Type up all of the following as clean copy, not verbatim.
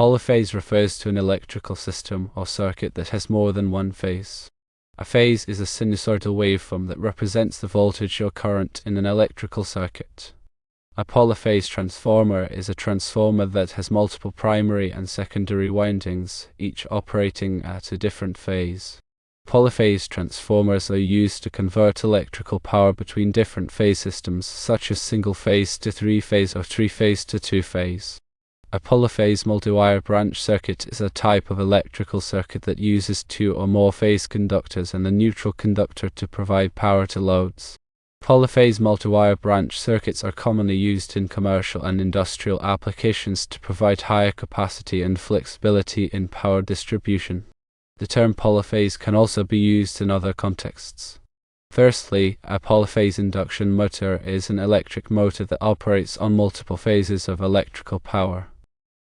Polyphase refers to an electrical system or circuit that has more than one phase. A phase is a sinusoidal waveform that represents the voltage or current in an electrical circuit. A polyphase transformer is a transformer that has multiple primary and secondary windings, each operating at a different phase. Polyphase transformers are used to convert electrical power between different phase systems, such as single-phase to three-phase or three-phase to two-phase. A polyphase multiwire branch circuit is a type of electrical circuit that uses two or more phase conductors and a neutral conductor to provide power to loads. Polyphase multiwire branch circuits are commonly used in commercial and industrial applications to provide higher capacity and flexibility in power distribution. The term polyphase can also be used in other contexts. Firstly, a polyphase induction motor is an electric motor that operates on multiple phases of electrical power.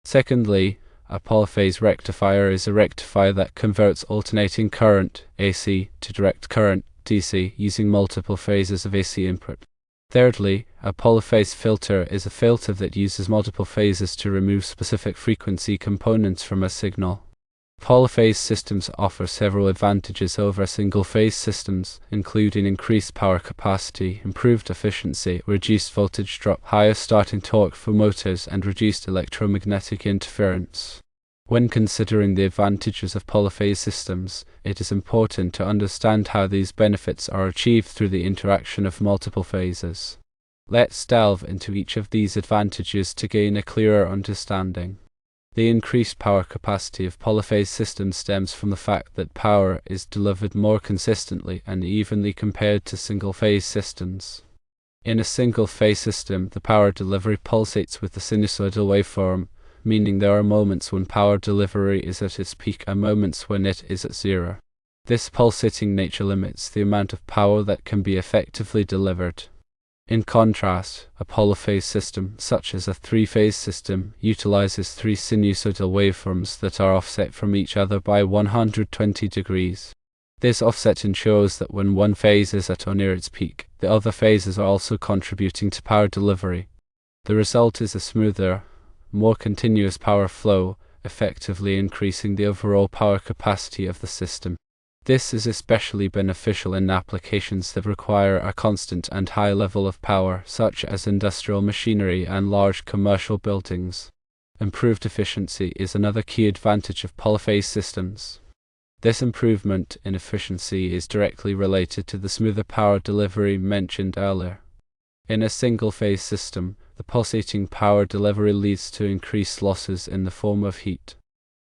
Secondly, a polyphase rectifier is a rectifier that converts alternating current, AC, to direct current, DC, using multiple phases of AC input. Thirdly, a polyphase filter is a filter that uses multiple phases to remove specific frequency components from a signal. Polyphase systems offer several advantages over single-phase systems, including increased power capacity, improved efficiency, reduced voltage drop, higher starting torque for motors, and reduced electromagnetic interference. When considering the advantages of polyphase systems, it is important to understand how these benefits are achieved through the interaction of multiple phases. Let's delve into each of these advantages to gain a clearer understanding. The increased power capacity of polyphase systems stems from the fact that power is delivered more consistently and evenly compared to single-phase systems. In a single-phase system, the power delivery pulsates with a sinusoidal waveform, meaning there are moments when power delivery is at its peak and moments when it is at zero. This pulsating nature limits the amount of power that can be effectively delivered. In contrast, a polyphase system, such as a three-phase system, utilizes three sinusoidal waveforms that are offset from each other by 120 degrees. This offset ensures that when one phase is at or near its peak, the other phases are also contributing to power delivery. The result is a smoother, more continuous power flow, effectively increasing the overall power capacity of the system. This is especially beneficial in applications that require a constant and high level of power, such as industrial machinery and large commercial buildings. Improved efficiency is another key advantage of polyphase systems. This improvement in efficiency is directly related to the smoother power delivery mentioned earlier. In a single-phase system, the pulsating power delivery leads to increased losses in the form of heat.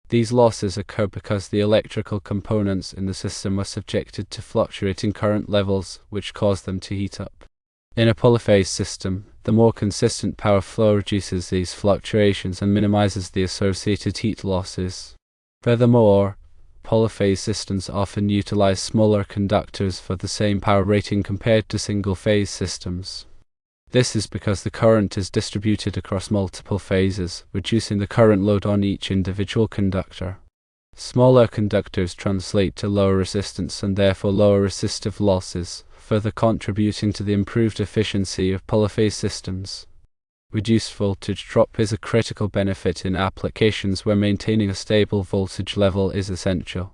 These losses occur because the electrical components in the system are subjected to fluctuating current levels, which cause them to heat up. In a polyphase system, the more consistent power flow reduces these fluctuations and minimizes the associated heat losses. Furthermore, polyphase systems often utilize smaller conductors for the same power rating compared to single-phase systems. This is because the current is distributed across multiple phases, reducing the current load on each individual conductor. Smaller conductors translate to lower resistance and therefore lower resistive losses, further contributing to the improved efficiency of polyphase systems. Reduced voltage drop is a critical benefit in applications where maintaining a stable voltage level is essential.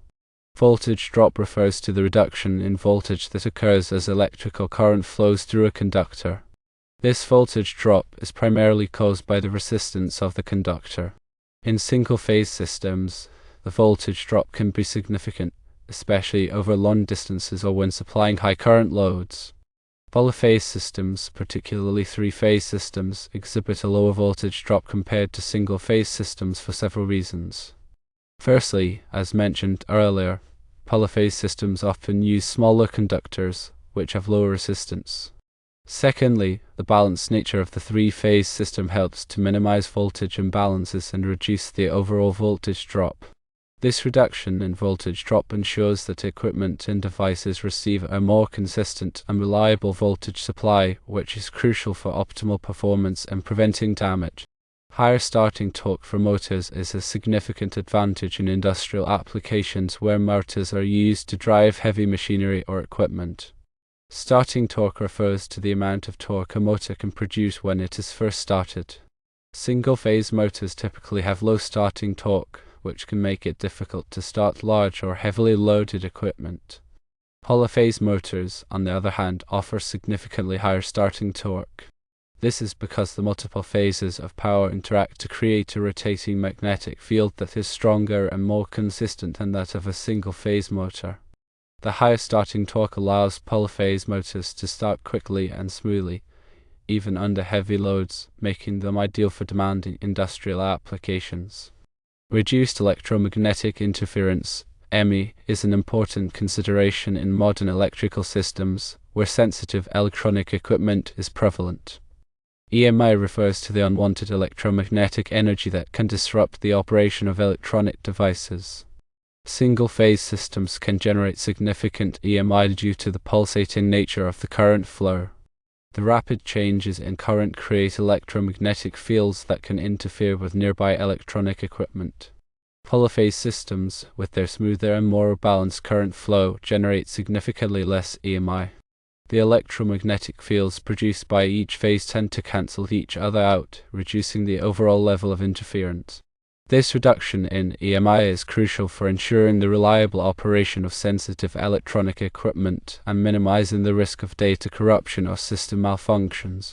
Voltage drop refers to the reduction in voltage that occurs as electrical current flows through a conductor. This voltage drop is primarily caused by the resistance of the conductor. In single-phase systems, the voltage drop can be significant, especially over long distances or when supplying high current loads. Polyphase systems, particularly three-phase systems, exhibit a lower voltage drop compared to single-phase systems for several reasons. Firstly, as mentioned earlier, polyphase systems often use smaller conductors, which have lower resistance. Secondly, the balanced nature of the three-phase system helps to minimize voltage imbalances and reduce the overall voltage drop. This reduction in voltage drop ensures that equipment and devices receive a more consistent and reliable voltage supply, which is crucial for optimal performance and preventing damage. Higher starting torque for motors is a significant advantage in industrial applications where motors are used to drive heavy machinery or equipment. Starting torque refers to the amount of torque a motor can produce when it is first started. Single-phase motors typically have low starting torque, which can make it difficult to start large or heavily loaded equipment. Polyphase motors, on the other hand, offer significantly higher starting torque. This is because the multiple phases of power interact to create a rotating magnetic field that is stronger and more consistent than that of a single-phase motor. The higher starting torque allows polyphase motors to start quickly and smoothly, even under heavy loads, making them ideal for demanding industrial applications. Reduced electromagnetic interference (EMI) is an important consideration in modern electrical systems, where sensitive electronic equipment is prevalent. EMI refers to the unwanted electromagnetic energy that can disrupt the operation of electronic devices. Single-phase systems can generate significant EMI due to the pulsating nature of the current flow. The rapid changes in current create electromagnetic fields that can interfere with nearby electronic equipment. Polyphase systems, with their smoother and more balanced current flow, generate significantly less EMI. The electromagnetic fields produced by each phase tend to cancel each other out, reducing the overall level of interference. This reduction in EMI is crucial for ensuring the reliable operation of sensitive electronic equipment and minimizing the risk of data corruption or system malfunctions.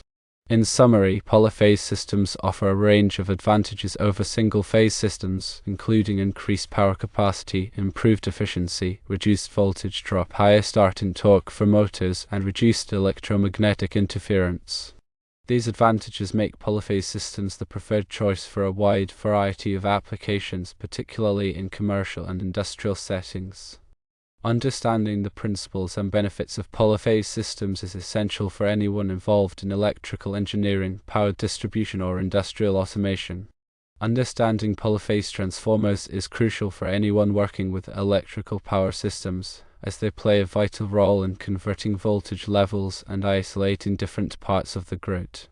In summary, polyphase systems offer a range of advantages over single-phase systems, including increased power capacity, improved efficiency, reduced voltage drop, higher starting torque for motors, and reduced electromagnetic interference. These advantages make polyphase systems the preferred choice for a wide variety of applications, particularly in commercial and industrial settings. Understanding the principles and benefits of polyphase systems is essential for anyone involved in electrical engineering, power distribution, or industrial automation. Understanding polyphase transformers is crucial for anyone working with electrical power systems, as they play a vital role in converting voltage levels and isolating different parts of the grid.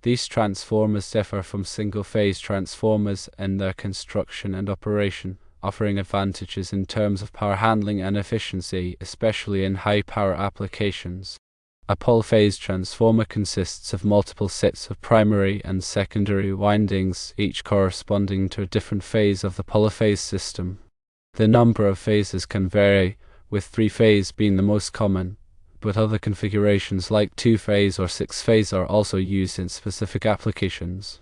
These transformers differ from single-phase transformers in their construction and operation, offering advantages in terms of power handling and efficiency, especially in high-power applications. A polyphase transformer consists of multiple sets of primary and secondary windings, each corresponding to a different phase of the polyphase system. The number of phases can vary, with 3-phase being the most common, but other configurations like 2-phase or 6-phase are also used in specific applications.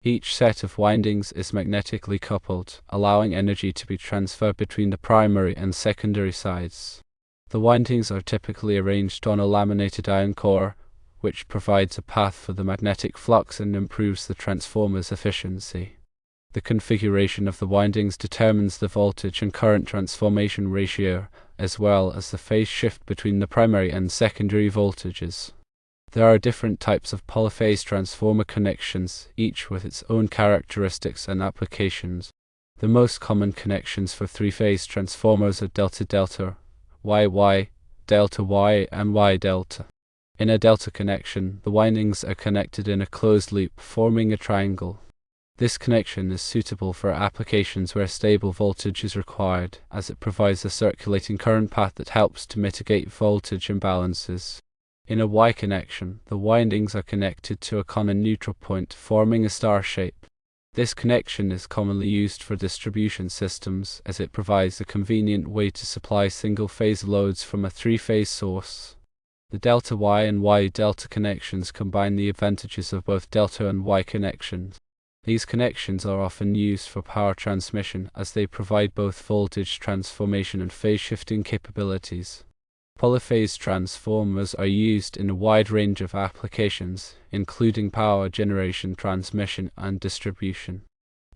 Each set of windings is magnetically coupled, allowing energy to be transferred between the primary and secondary sides. The windings are typically arranged on a laminated iron core, which provides a path for the magnetic flux and improves the transformer's efficiency. The configuration of the windings determines the voltage and current transformation ratio, as well as the phase shift between the primary and secondary voltages. There are different types of polyphase transformer connections, each with its own characteristics and applications. The most common connections for 3-phase transformers are delta-delta, Y-Y, delta-Y, and Y-delta. In a delta connection, the windings are connected in a closed loop, forming a triangle. This connection is suitable for applications where stable voltage is required, as it provides a circulating current path that helps to mitigate voltage imbalances. In a Y connection, the windings are connected to a common neutral point, forming a star shape. This connection is commonly used for distribution systems, as it provides a convenient way to supply single-phase loads from a 3-phase source. The delta-Y and Y-delta connections combine the advantages of both delta and Y connections. These connections are often used for power transmission, as they provide both voltage transformation and phase shifting capabilities. Polyphase transformers are used in a wide range of applications, including power generation, transmission, and distribution.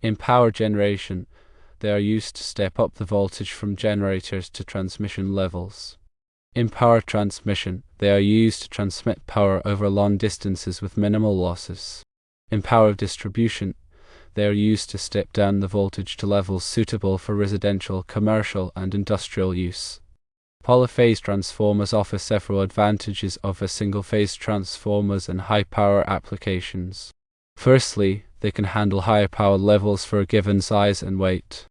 In power generation, they are used to step up the voltage from generators to transmission levels. In power transmission, they are used to transmit power over long distances with minimal losses. In power distribution, they are used to step down the voltage to levels suitable for residential, commercial, and industrial use. Polyphase transformers offer several advantages over single-phase transformers in high-power applications. Firstly, they can handle higher power levels for a given size and weight.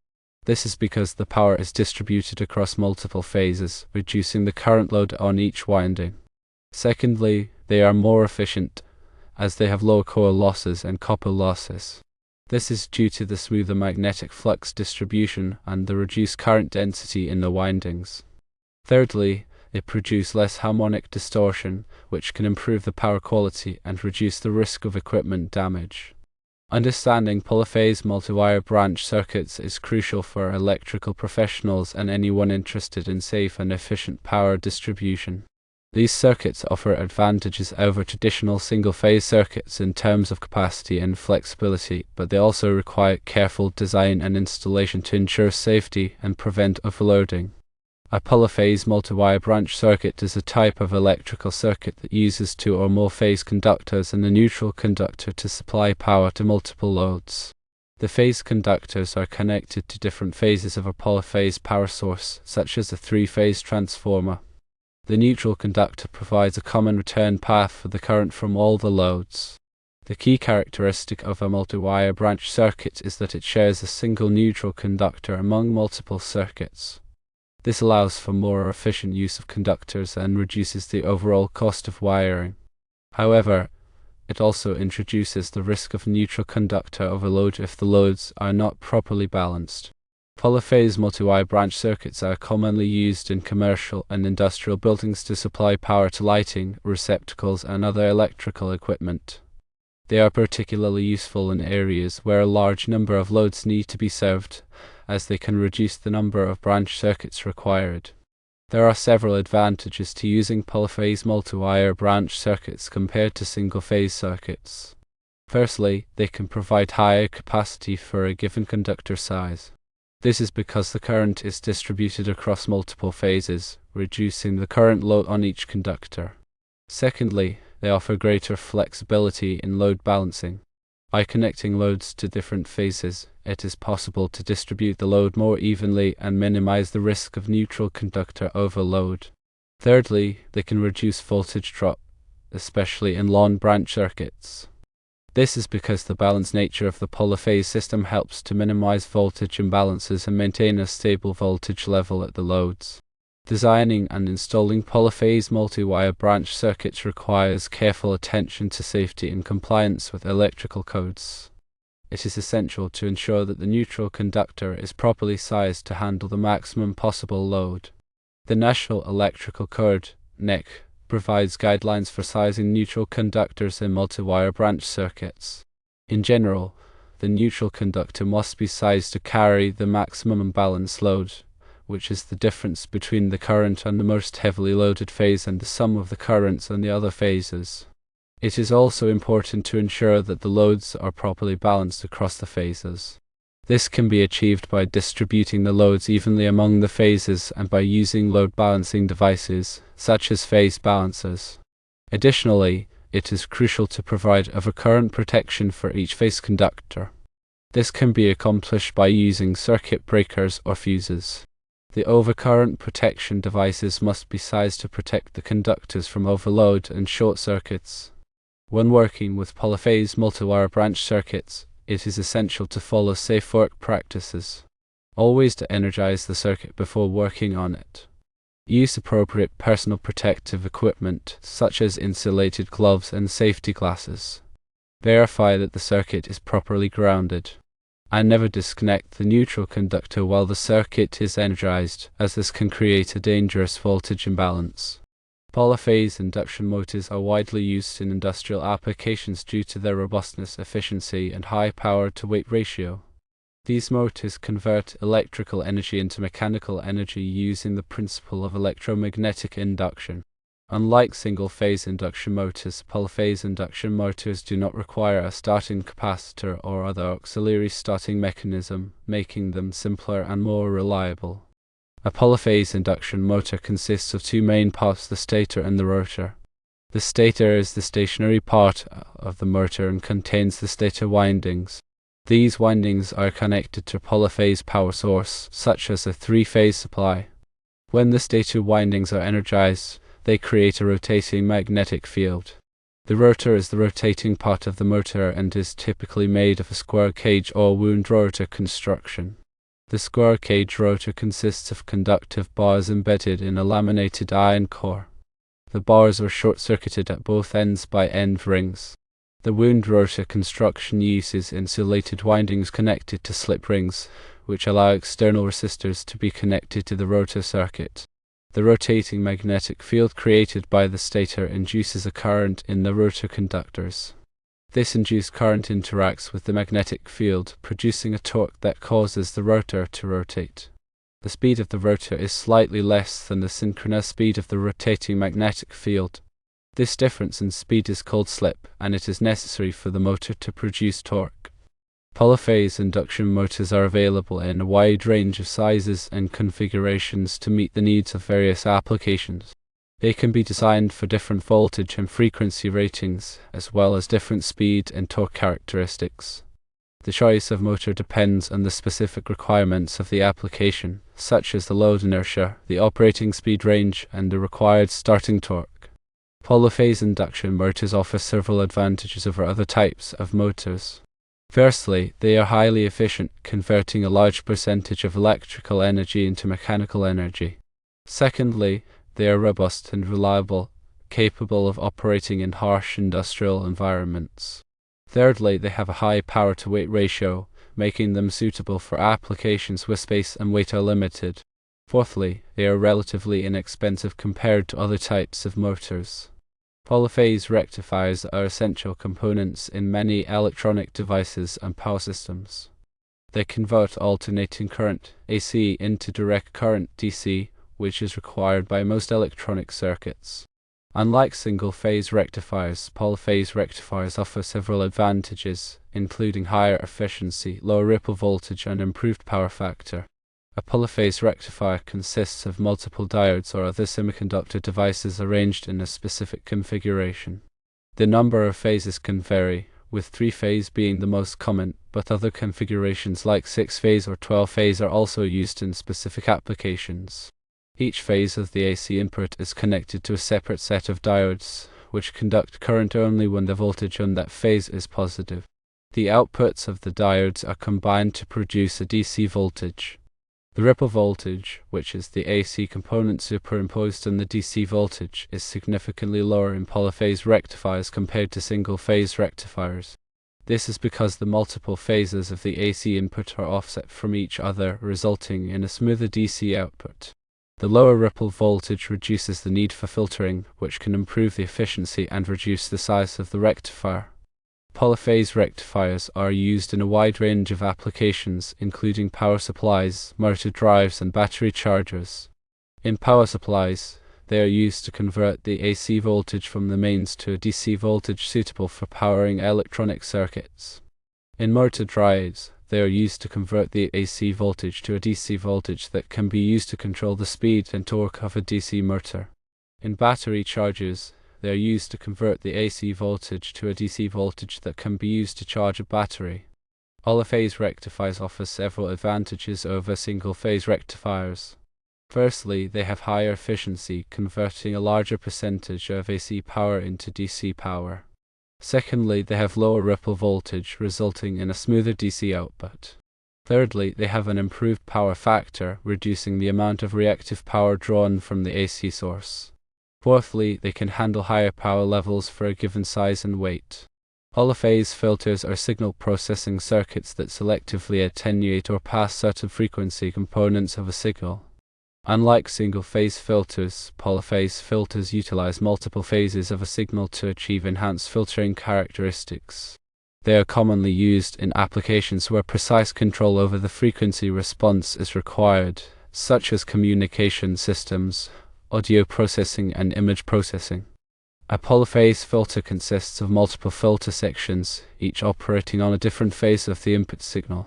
This is because the power is distributed across multiple phases, reducing the current load on each winding. Secondly, they are more efficient, as they have low core losses and copper losses. This is due to the smoother magnetic flux distribution and the reduced current density in the windings. Thirdly, it produces less harmonic distortion, which can improve the power quality and reduce the risk of equipment damage. Understanding polyphase multiwire branch circuits is crucial for electrical professionals and anyone interested in safe and efficient power distribution. These circuits offer advantages over traditional single-phase circuits in terms of capacity and flexibility, but they also require careful design and installation to ensure safety and prevent overloading. A polyphase multiwire branch circuit is a type of electrical circuit that uses two or more phase conductors and a neutral conductor to supply power to multiple loads. The phase conductors are connected to different phases of a polyphase power source, such as a three-phase transformer. The neutral conductor provides a common return path for the current from all the loads. The key characteristic of a multiwire branch circuit is that it shares a single neutral conductor among multiple circuits. This allows for more efficient use of conductors and reduces the overall cost of wiring. However, it also introduces the risk of neutral conductor overload if the loads are not properly balanced. Polyphase multiwire branch circuits are commonly used in commercial and industrial buildings to supply power to lighting, receptacles, and other electrical equipment. They are particularly useful in areas where a large number of loads need to be served, as they can reduce the number of branch circuits required. There are several advantages to using polyphase multiwire branch circuits compared to single-phase circuits. Firstly, they can provide higher capacity for a given conductor size. This is because the current is distributed across multiple phases, reducing the current load on each conductor. Secondly, they offer greater flexibility in load balancing. By connecting loads to different phases, it is possible to distribute the load more evenly and minimize the risk of neutral conductor overload. Thirdly, they can reduce voltage drop, especially in long branch circuits. This is because the balanced nature of the polyphase system helps to minimize voltage imbalances and maintain a stable voltage level at the loads. Designing and installing polyphase multiwire branch circuits requires careful attention to safety and compliance with electrical codes. It is essential to ensure that the neutral conductor is properly sized to handle the maximum possible load. The National Electrical Code, NEC, provides guidelines for sizing neutral conductors in multiwire branch circuits. In general, the neutral conductor must be sized to carry the maximum balanced load, which is the difference between the current on the most heavily loaded phase and the sum of the currents on the other phases. It is also important to ensure that the loads are properly balanced across the phases. This can be achieved by distributing the loads evenly among the phases and by using load balancing devices, such as phase balancers. Additionally, it is crucial to provide overcurrent protection for each phase conductor. This can be accomplished by using circuit breakers or fuses. The overcurrent protection devices must be sized to protect the conductors from overload and short circuits. When working with polyphase multiwire branch circuits, it is essential to follow safe work practices. Always to energize the circuit before working on it. Use appropriate personal protective equipment, such as insulated gloves and safety glasses. Verify that the circuit is properly grounded. And never disconnect the neutral conductor while the circuit is energized, as this can create a dangerous voltage imbalance. Polyphase induction motors are widely used in industrial applications due to their robustness, efficiency, and high power-to-weight ratio. These motors convert electrical energy into mechanical energy using the principle of electromagnetic induction. Unlike single-phase induction motors, polyphase induction motors do not require a starting capacitor or other auxiliary starting mechanism, making them simpler and more reliable. A polyphase induction motor consists of two main parts, the stator and the rotor. The stator is the stationary part of the motor and contains the stator windings. These windings are connected to a polyphase power source, such as a three-phase supply. When the stator windings are energized, they create a rotating magnetic field. The rotor is the rotating part of the motor and is typically made of a square cage or wound rotor construction. The square cage rotor consists of conductive bars embedded in a laminated iron core. The bars are short-circuited at both ends by end rings. The wound rotor construction uses insulated windings connected to slip rings, which allow external resistors to be connected to the rotor circuit. The rotating magnetic field created by the stator induces a current in the rotor conductors. This induced current interacts with the magnetic field, producing a torque that causes the rotor to rotate. The speed of the rotor is slightly less than the synchronous speed of the rotating magnetic field. This difference in speed is called slip, and it is necessary for the motor to produce torque. Polyphase induction motors are available in a wide range of sizes and configurations to meet the needs of various applications. They can be designed for different voltage and frequency ratings, as well as different speed and torque characteristics. The choice of motor depends on the specific requirements of the application, such as the load inertia, the operating speed range, and the required starting torque. Polyphase induction motors offer several advantages over other types of motors. Firstly, they are highly efficient, converting a large percentage of electrical energy into mechanical energy. Secondly, they are robust and reliable, capable of operating in harsh industrial environments. Thirdly, they have a high power-to-weight ratio, making them suitable for applications where space and weight are limited. Fourthly, they are relatively inexpensive compared to other types of motors. Polyphase rectifiers are essential components in many electronic devices and power systems. They convert alternating current, AC, into direct current, DC, which is required by most electronic circuits. Unlike single-phase rectifiers, polyphase rectifiers offer several advantages, including higher efficiency, lower ripple voltage, and improved power factor. A polyphase rectifier consists of multiple diodes or other semiconductor devices arranged in a specific configuration. The number of phases can vary, with 3-phase being the most common, but other configurations like 6-phase or 12-phase are also used in specific applications. Each phase of the AC input is connected to a separate set of diodes, which conduct current only when the voltage on that phase is positive. The outputs of the diodes are combined to produce a DC voltage. The ripple voltage, which is the AC component superimposed on the DC voltage, is significantly lower in polyphase rectifiers compared to single-phase rectifiers. This is because the multiple phases of the AC input are offset from each other, resulting in a smoother DC output. The lower ripple voltage reduces the need for filtering, which can improve the efficiency and reduce the size of the rectifier. Polyphase rectifiers are used in a wide range of applications, including power supplies, motor drives, and battery chargers. In power supplies, they are used to convert the AC voltage from the mains to a DC voltage suitable for powering electronic circuits. In motor drives, they are used to convert the AC voltage to a DC voltage that can be used to control the speed and torque of a DC motor. In battery chargers, they are used to convert the AC voltage to a DC voltage that can be used to charge a battery. Polyphase rectifiers offer several advantages over single-phase rectifiers. Firstly, they have higher efficiency, converting a larger percentage of AC power into DC power. Secondly, they have lower ripple voltage, resulting in a smoother DC output. Thirdly, they have an improved power factor, reducing the amount of reactive power drawn from the AC source. Fourthly, they can handle higher power levels for a given size and weight. Polyphase filters are signal processing circuits that selectively attenuate or pass certain frequency components of a signal. Unlike single-phase filters, polyphase filters utilize multiple phases of a signal to achieve enhanced filtering characteristics. They are commonly used in applications where precise control over the frequency response is required, such as communication systems, audio processing, and image processing. A polyphase filter consists of multiple filter sections, each operating on a different phase of the input signal.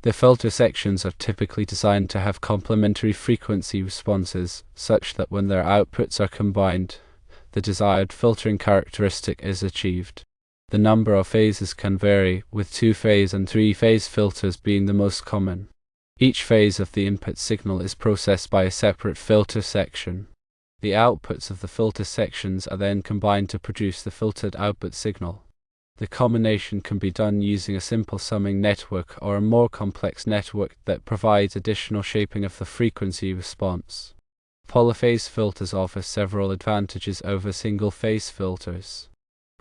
The filter sections are typically designed to have complementary frequency responses, such that when their outputs are combined, the desired filtering characteristic is achieved. The number of phases can vary, with 2-phase and 3-phase filters being the most common. Each phase of the input signal is processed by a separate filter section. The outputs of the filter sections are then combined to produce the filtered output signal. The combination can be done using a simple summing network or a more complex network that provides additional shaping of the frequency response. Polyphase filters offer several advantages over single-phase filters.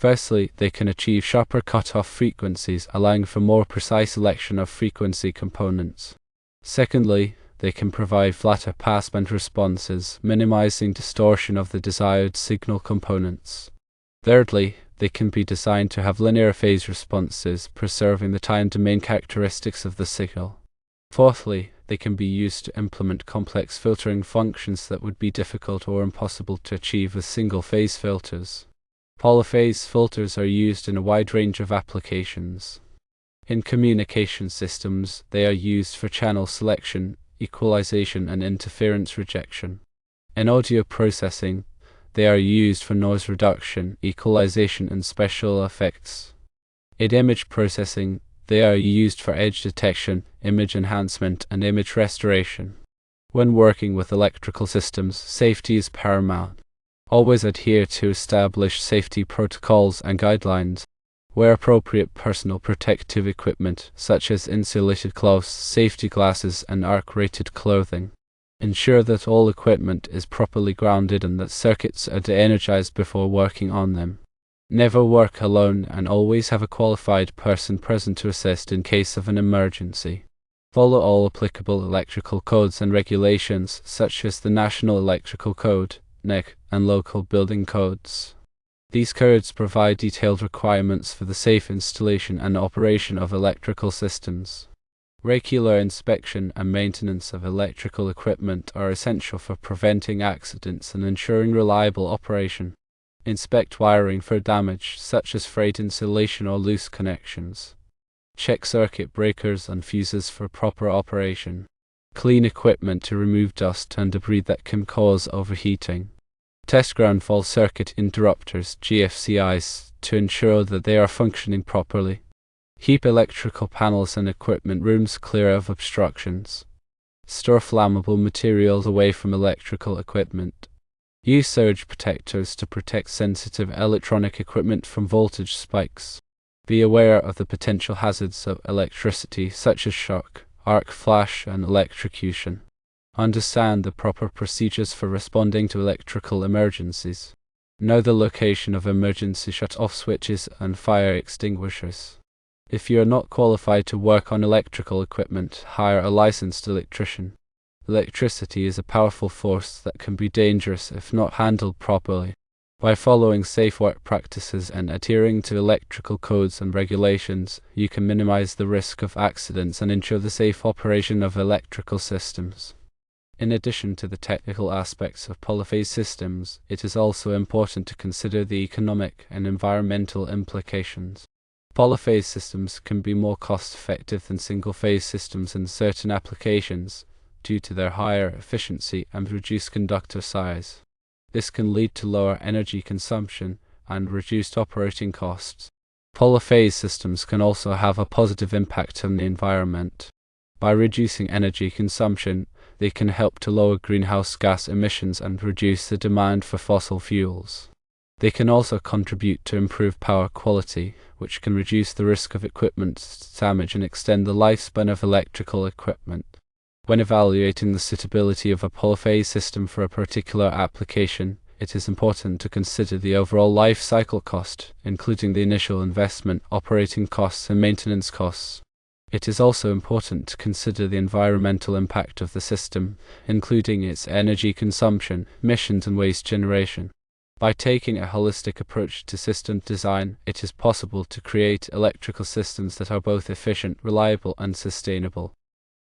Firstly, they can achieve sharper cutoff frequencies, allowing for more precise selection of frequency components. Secondly, they can provide flatter passband responses, minimizing distortion of the desired signal components. Thirdly, they can be designed to have linear phase responses, preserving the time domain characteristics of the signal. Fourthly, they can be used to implement complex filtering functions that would be difficult or impossible to achieve with single-phase filters. Polyphase filters are used in a wide range of applications. In communication systems, they are used for channel selection, equalization, and interference rejection. In audio processing, they are used for noise reduction, equalization, and special effects. In image processing, they are used for edge detection, image enhancement, and image restoration. When working with electrical systems, safety is paramount. Always adhere to established safety protocols and guidelines. Wear appropriate personal protective equipment, such as insulated gloves, safety glasses, and arc-rated clothing. Ensure that all equipment is properly grounded and that circuits are de-energized before working on them. Never work alone, and always have a qualified person present to assist in case of an emergency. Follow all applicable electrical codes and regulations, such as the National Electrical Code, NEC, and local building codes. These codes provide detailed requirements for the safe installation and operation of electrical systems. Regular inspection and maintenance of electrical equipment are essential for preventing accidents and ensuring reliable operation. Inspect wiring for damage, such as frayed insulation or loose connections. Check circuit breakers and fuses for proper operation. Clean equipment to remove dust and debris that can cause overheating. Test ground fault circuit interrupters, GFCIs, to ensure that they are functioning properly. Keep electrical panels and equipment rooms clear of obstructions. Store flammable materials away from electrical equipment. Use surge protectors to protect sensitive electronic equipment from voltage spikes. Be aware of the potential hazards of electricity, such as shock, arc flash, and electrocution. Understand the proper procedures for responding to electrical emergencies. Know the location of emergency shut-off switches and fire extinguishers. If you are not qualified to work on electrical equipment, hire a licensed electrician. Electricity is a powerful force that can be dangerous if not handled properly. By following safe work practices and adhering to electrical codes and regulations, you can minimize the risk of accidents and ensure the safe operation of electrical systems. In addition to the technical aspects of polyphase systems, it is also important to consider the economic and environmental implications. Polyphase systems can be more cost-effective than single-phase systems in certain applications, due to their higher efficiency and reduced conductor size. This can lead to lower energy consumption and reduced operating costs. Polyphase systems can also have a positive impact on the environment. By reducing energy consumption, they can help to lower greenhouse gas emissions and reduce the demand for fossil fuels. They can also contribute to improved power quality, which can reduce the risk of equipment damage and extend the lifespan of electrical equipment. When evaluating the suitability of a polyphase system for a particular application, it is important to consider the overall life cycle cost, including the initial investment, operating costs, and maintenance costs. It is also important to consider the environmental impact of the system, including its energy consumption, emissions, and waste generation. By taking a holistic approach to system design, it is possible to create electrical systems that are both efficient, reliable, and sustainable.